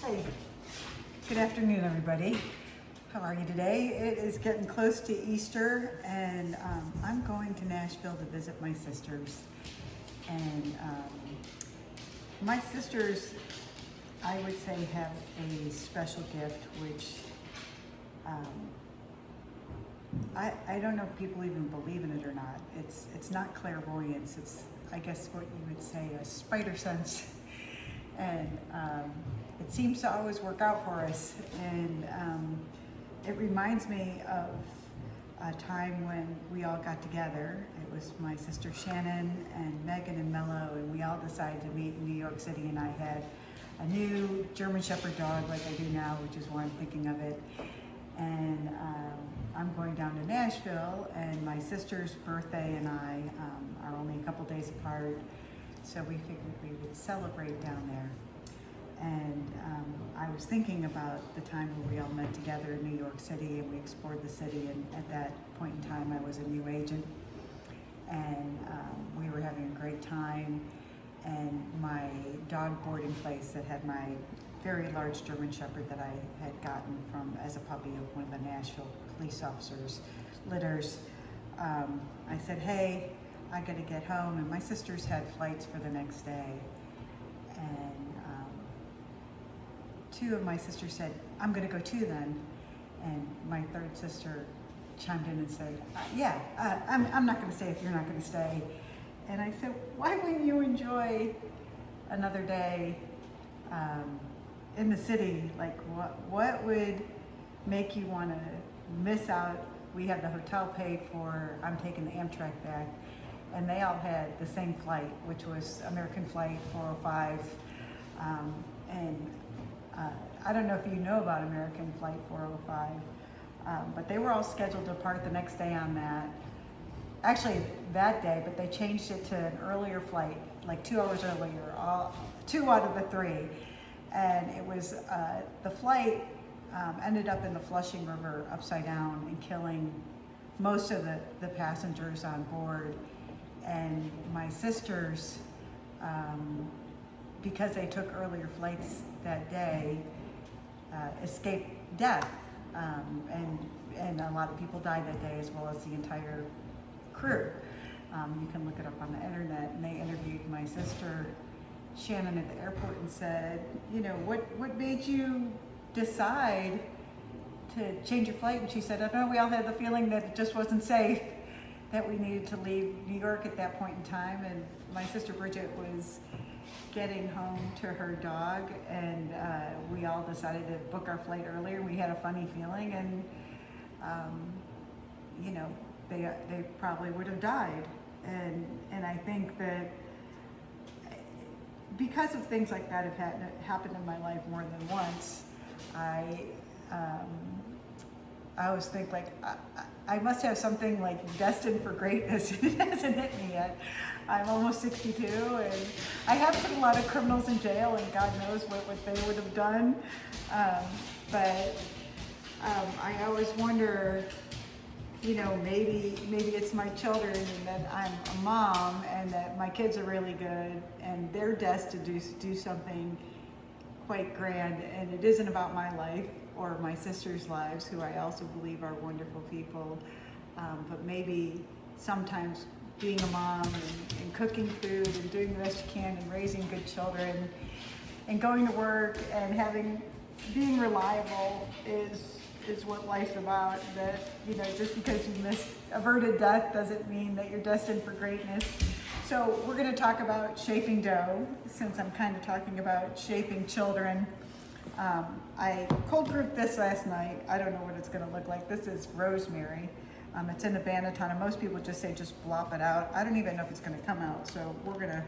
Hey, good afternoon, everybody. How are you today? It is getting close to Easter, and I'm going to Nashville to visit my sisters. And my sisters, I would say, have a special gift, which I don't know if people even believe in it or not. It's not clairvoyance. It's, I guess, what you would say a spider sense. And it seems to always work out for us. And it reminds me of a time when we all got together. It was my sister Shannon and Megan and Mello, and we all decided to meet in New York City, and I had a new German Shepherd dog like I do now, which is why I'm thinking of it. And I'm going down to Nashville, and my sister's birthday and I are only a couple days apart, so we figured we would celebrate down there. And I was thinking about the time when we all met together in New York City and we explored the city, and at that point in time I was a new agent, and we were having a great time. And my dog boarding place that had my very large German Shepherd that I had gotten from as a puppy of one of the Nashville police officers' litters, I said, hey, I gotta get home. And my sisters had flights for the next day, and two of my sisters said, I'm gonna go too then. And my third sister chimed in and said, I'm not gonna stay if you're not gonna stay. And I said, why wouldn't you enjoy another day in the city? Like, what would make you wanna miss out? We had the hotel paid for, I'm taking the Amtrak back, and they all had the same flight, which was American Flight 405. I don't know if you know about American Flight 405, but they were all scheduled to depart the next day on that. Actually, that day, but they changed it to an earlier flight, like 2 hours earlier, 2 out of the 3. And it was, the flight ended up in the Flushing River upside down and killing most of the passengers on board. And my sisters, because they took earlier flights that day, escaped death. And a lot of people died that day, as well as the entire crew. You can look it up on the internet. And they interviewed my sister Shannon at the airport and said, you know, what made you decide to change your flight? And she said, I don't know, we all had the feeling that it just wasn't safe, that we needed to leave New York at that point in time. And my sister Bridget was getting home to her dog, and we all decided to book our flight earlier. We had a funny feeling, and you know, they probably would have died. And I think that because of things like that have happened in my life more than once, I always think, like, I must have something like destined for greatness. It hasn't hit me yet. I'm almost 62, and I have put a lot of criminals in jail, and God knows what they would have done. But I always wonder, you know, maybe it's my children, and that I'm a mom, and that my kids are really good, and they're destined to do something quite grand. And it isn't about my life or my sisters' lives, who I also believe are wonderful people. But maybe sometimes being a mom and cooking food and doing the best you can and raising good children and going to work and being reliable is what life's about. That, you know, just because you missed averted death doesn't mean that you're destined for greatness. So we're going to talk about shaping dough, since I'm kind of talking about shaping children. I cold brewed this last night. I don't know what it's going to look like. This is rosemary. It's in a banneton, and most people just say just blop it out. I don't even know if it's going to come out, so we're going to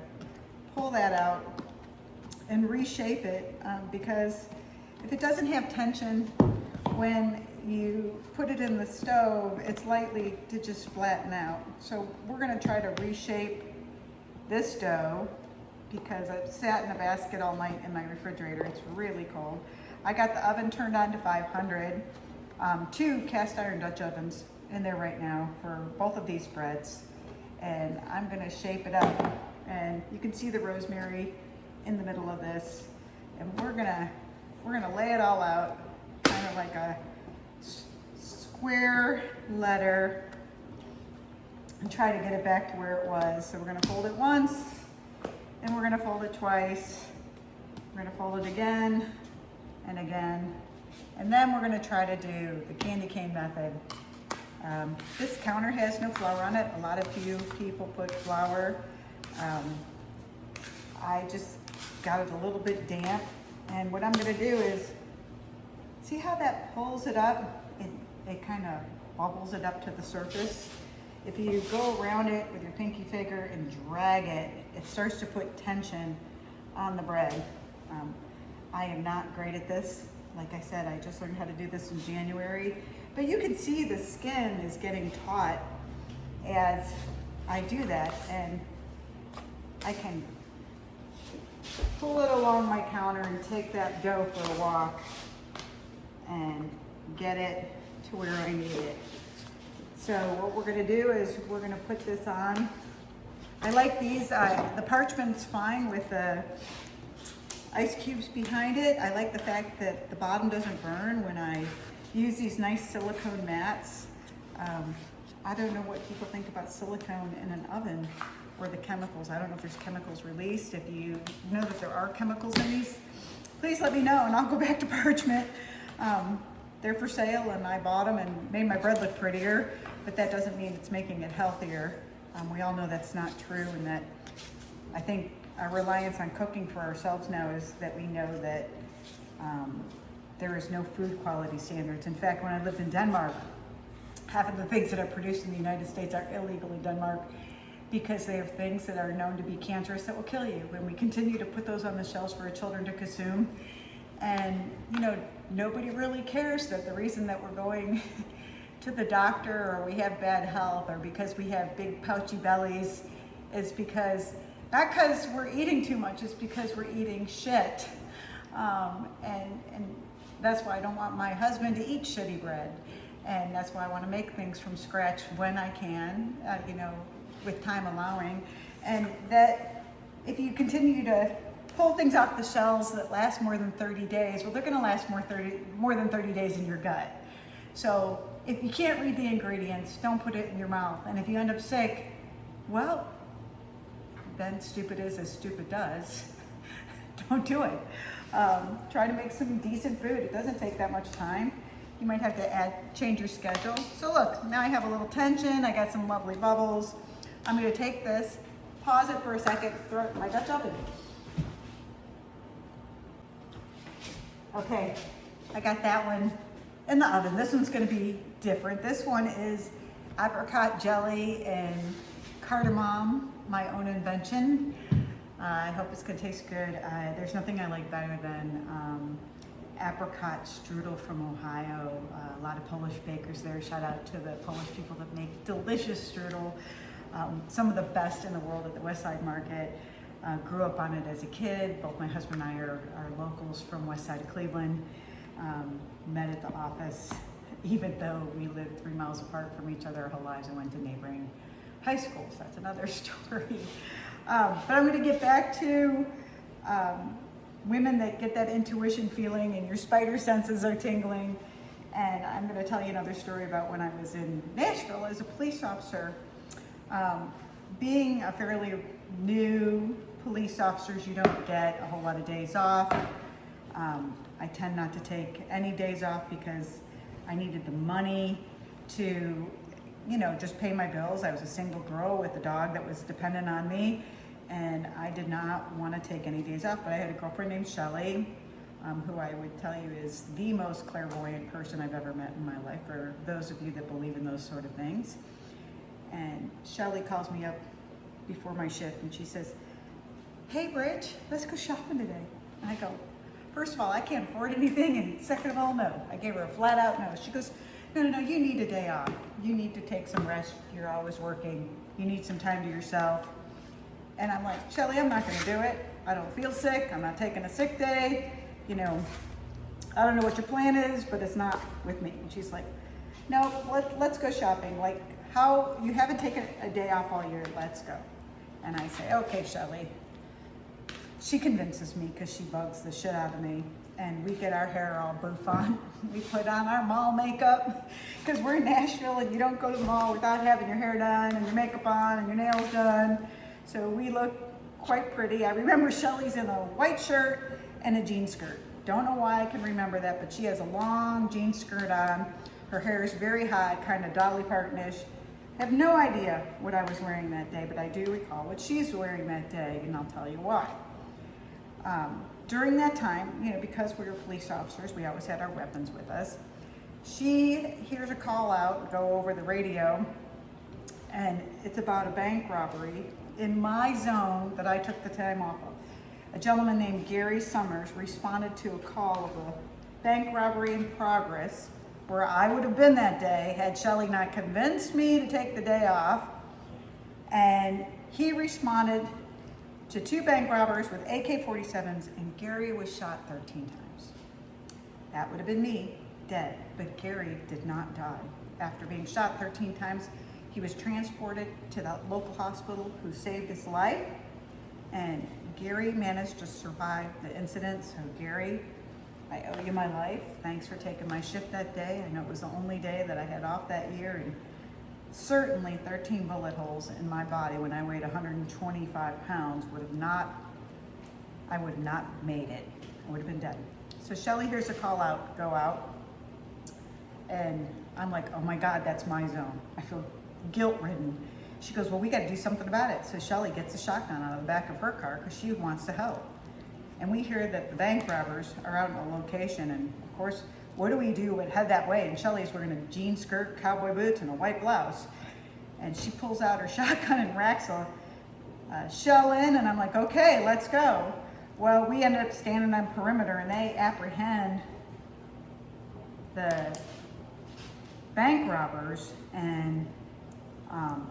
pull that out and reshape it, because if it doesn't have tension when you put it in the stove, it's likely to just flatten out. So we're going to try to reshape this dough, because I've sat in a basket all night in my refrigerator. It's really cold. I got the oven turned on to 500, 2 cast iron Dutch ovens in there right now for both of these breads, and I'm going to shape it up. And you can see the rosemary in the middle of this, and we're going to we're gonna lay it all out, kind of like a square letter, and try to get it back to where it was. So we're gonna fold it once, and we're gonna fold it twice. We're gonna fold it again and again. And then we're gonna try to do the candy cane method. This counter has no flour on it. A lot of you people put flour. I just got it a little bit damp. And what I'm gonna do is, see how that pulls it up? It kind of bubbles it up to the surface. If you go around it with your pinky finger and drag it, it starts to put tension on the bread. I am not great at this. Like I said, I just learned how to do this in January. But you can see the skin is getting taut as I do that. And I can pull it along my counter and take that dough for a walk and get it to where I need it. So what we're gonna do is we're gonna put this on. I like these, the parchment's fine with the ice cubes behind it. I like the fact that the bottom doesn't burn when I use these nice silicone mats. I don't know what people think about silicone in an oven or the chemicals. I don't know if there's chemicals released. If you know that there are chemicals in these, please let me know and I'll go back to parchment. They're for sale and I bought them and made my bread look prettier, but that doesn't mean it's making it healthier. We all know that's not true, and that I think our reliance on cooking for ourselves now is that we know that there is no food quality standards. In fact, when I lived in Denmark, half of the things that are produced in the United States are illegal in Denmark because they have things that are known to be cancerous that will kill you. When we continue to put those on the shelves for our children to consume, and you know, nobody really cares that the reason that we're going to the doctor or we have bad health or because we have big pouchy bellies is because, not because we're eating too much, it's because we're eating shit. And that's why I don't want my husband to eat shitty bread. And that's why I want to make things from scratch when I can, you know, with time allowing. And that if you continue to pull things off the shelves that last more than 30 days, well, they're going to last more than 30 days in your gut. So if you can't read the ingredients, don't put it in your mouth. And if you end up sick, well, then stupid is as stupid does. Don't do it. Try to make some decent food. It doesn't take that much time. You might have to change your schedule. So look, now I have a little tension. I got some lovely bubbles. I'm going to take this, pause it for a second, throw it in my Dutch oven. Okay, I got that one in the oven. This one's going to be different. This one is apricot jelly and cardamom, my own invention. I hope it's going to taste good. There's nothing I like better than apricot strudel from Ohio. A lot of Polish bakers there. Shout out to the Polish people that make delicious strudel. Some of the best in the world at the West Side Market. Grew up on it as a kid. Both my husband and I are locals from West Side of Cleveland. Met at the office, even though we lived 3 miles apart from each other our whole lives and went to neighboring high schools. That's another story. But I'm going to get back to women that get that intuition feeling and your spider senses are tingling. And I'm going to tell you another story about when I was in Nashville as a police officer. Being a fairly new police officer, you don't get a whole lot of days off. I tend not to take any days off because I needed the money to, you know, just pay my bills. I was a single girl with a dog that was dependent on me, and I did not want to take any days off. But I had a girlfriend named Shelly, who I would tell you is the most clairvoyant person I've ever met in my life, for those of you that believe in those sort of things. And Shelly calls me up before my shift and she says, "Hey Bridget, let's go shopping today." And I go, first of all, I can't afford anything, and second of all, no. I gave her a flat out no. She goes, no, you need a day off. You need to take some rest. You're always working. You need some time to yourself. And I'm like, Shelly, I'm not gonna do it. I don't feel sick. I'm not taking a sick day. You know, I don't know what your plan is, but it's not with me. And she's like, no, let's go shopping. Like, how, you haven't taken a day off all year, let's go. And I say, okay, Shelly. She convinces me because she bugs the shit out of me. And we get our hair all bouffant. We put on our mall makeup because we're in Nashville and you don't go to the mall without having your hair done and your makeup on and your nails done. So we look quite pretty. I remember Shelly's in a white shirt and a jean skirt. Don't know why I can remember that, but she has a long jean skirt on. Her hair is very high, kind of Dolly Parton-ish. I have no idea what I was wearing that day, but I do recall what she's wearing that day, and I'll tell you why. During that time, you know, because we were police officers, we always had our weapons with us. She hears a call out, go over the radio, and it's about a bank robbery in my zone that I took the time off of. A gentleman named Gary Summers responded to a call of a bank robbery in progress, where I would have been that day had Shelly not convinced me to take the day off. And he responded to 2 bank robbers with AK-47s, and Gary was shot 13 times. That would have been me, dead, but Gary did not die. After being shot 13 times, he was transported to the local hospital who saved his life, and Gary managed to survive the incident. So Gary, I owe you my life. Thanks for taking my shift that day. I know it was the only day that I had off that year, and certainly 13 bullet holes in my body when I weighed 125 pounds would have not, I would have not made it. I would have been dead. So Shelly hears a call out, go out, and I'm like, oh my God, that's my zone. I feel guilt-ridden. She goes, well, we got to do something about it. So Shelly gets a shotgun out of the back of her car because she wants to help. And we hear that the bank robbers are out in a location, and of course, what do we do but head that way? And Shelly's wearing a jean skirt, cowboy boots, and a white blouse. And she pulls out her shotgun and racks a shell in, and I'm like, okay, let's go. Well, we ended up standing on perimeter, and they apprehend the bank robbers, and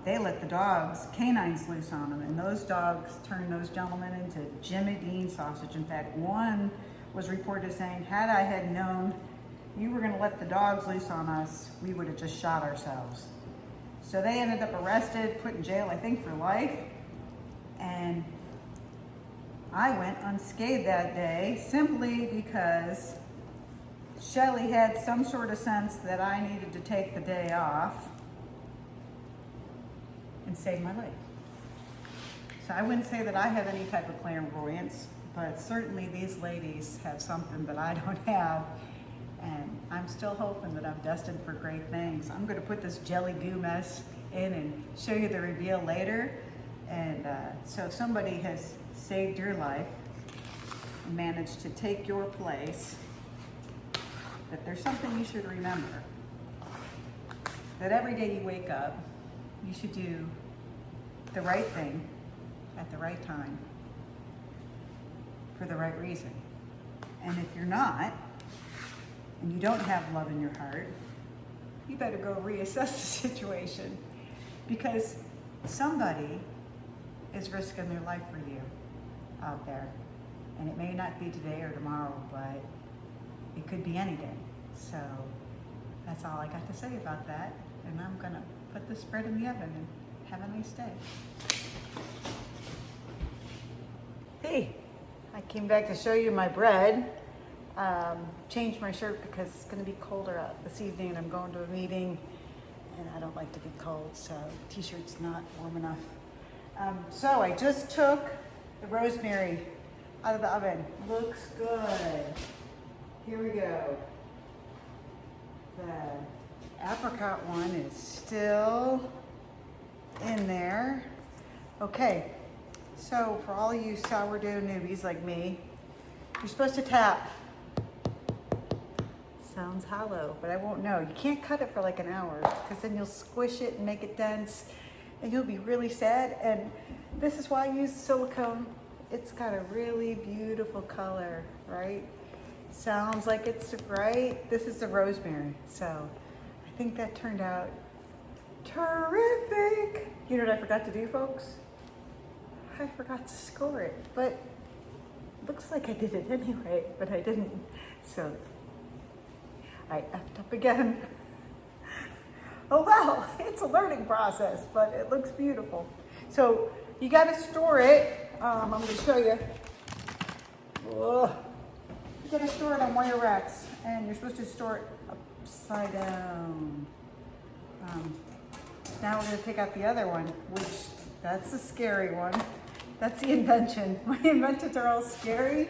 they let the dogs, canines, loose on them, and those dogs turned those gentlemen into Jimmy Dean sausage. In fact, one was reported saying, had I had known you were gonna let the dogs loose on us, we would have just shot ourselves. So they ended up arrested, put in jail, I think for life, and I went unscathed that day simply because Shelly had some sort of sense that I needed to take the day off and save my life. So I wouldn't say that I have any type of clairvoyance, but certainly these ladies have something that I don't have, and I'm still hoping that I'm destined for great things. I'm gonna put this jelly goo mess in and show you the reveal later. And so if somebody has saved your life and managed to take your place, that there's something you should remember. That every day you wake up, you should do the right thing at the right time for the right reason. And if you're not, and you don't have love in your heart, you better go reassess the situation, because somebody is risking their life for you out there. And it may not be today or tomorrow, but it could be any day. So that's all I got to say about that. And I'm gonna put this bread in the oven and have a nice day. Hey, I came back to show you my bread. Changed my shirt because it's gonna be colder out this evening and I'm going to a meeting and I don't like to be cold, so t-shirt's not warm enough. So I just took the rosemary out of the oven. Looks good. Here we go. The apricot one is still in there. Okay, so for all you sourdough newbies like me, you're supposed to tap. Sounds hollow, but I won't know. You can't cut it for like an hour because then you'll squish it and make it dense and you'll be really sad. And this is why I use silicone. It's got a really beautiful color, right? Sounds like it's right. This is the rosemary. So I think that turned out terrific. You know what I forgot to do, folks? I forgot to score it, but looks like I did it anyway, but I didn't. So I effed up again. Oh well, it's a learning process, but it looks beautiful. So you gotta store it. I'm gonna show you. Oh. You gotta store it on wire racks, and you're supposed to store it upside down. Now we're gonna pick out the other one, which that's the scary one. That's the invention. My inventions are all scary.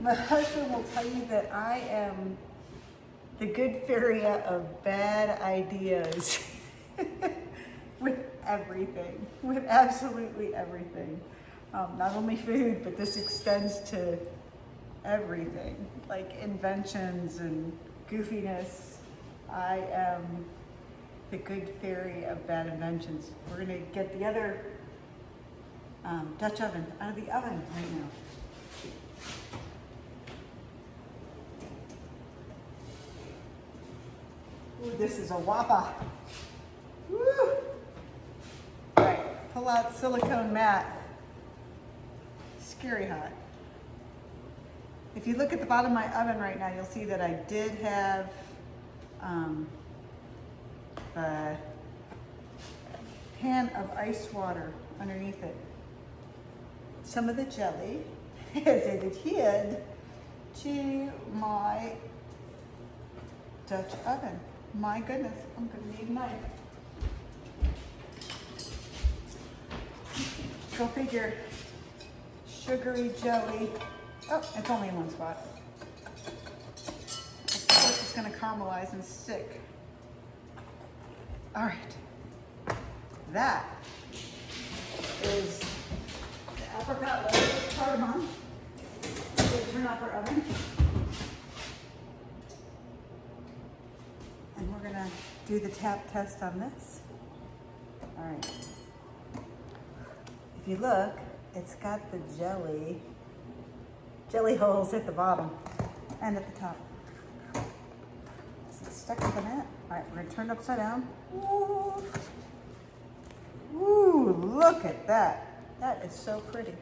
My husband will tell you that I am the good fairy of bad ideas with everything, with absolutely everything. Not only food, but this extends to everything, like inventions and goofiness. I am the good fairy of bad inventions. We're gonna get the other Dutch oven out of the oven right now. Ooh, this is a whopper. Woo! All right, pull out silicone mat. Scary hot. If you look at the bottom of my oven right now, you'll see that I did have a pan of ice water underneath it. Some of the jelly is adhered to my Dutch oven. My goodness, I'm gonna need a knife. Go figure. Sugary jelly. Oh, it's only in one spot. Of course, it's gonna caramelize and stick. All right. That is the apricot lettuce cardamom. We're gonna turn off our oven. And we're gonna do the tap test on this. All right. If you look, it's got the jelly holes at the bottom and at the top. Is it stuck to the net? All right, we're gonna turn it upside down. Ooh. Ooh, look at that. That is so pretty.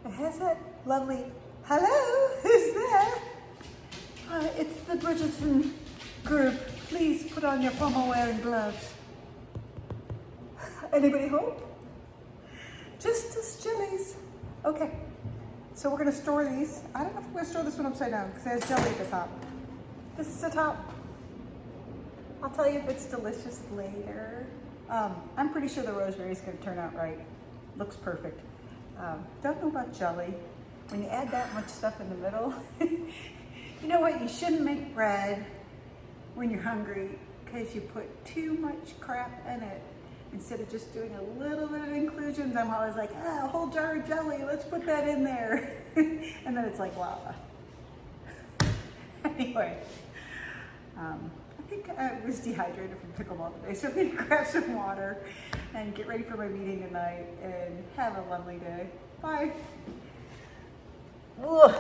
It has that lovely, hello, who's there? It's the Bridget group. Please put on your formal wearing gloves. Anybody home? Just as jellies. Okay, so we're gonna store these. I don't know if we're gonna store this one upside down because it has jelly at the top. This is the top. I'll tell you if it's delicious later. I'm pretty sure the rosemary is gonna turn out right. Looks perfect. Don't know about jelly. When you add that much stuff in the middle, you know what? You shouldn't make bread when you're hungry because you put too much crap in it. Instead of just doing a little bit of inclusions, I'm always like, a whole jar of jelly, let's put that in there. And then it's like lava. Anyway, I think I was dehydrated from pickleball today, so I'm gonna grab some water and get ready for my meeting tonight and have a lovely day. Bye. Ugh.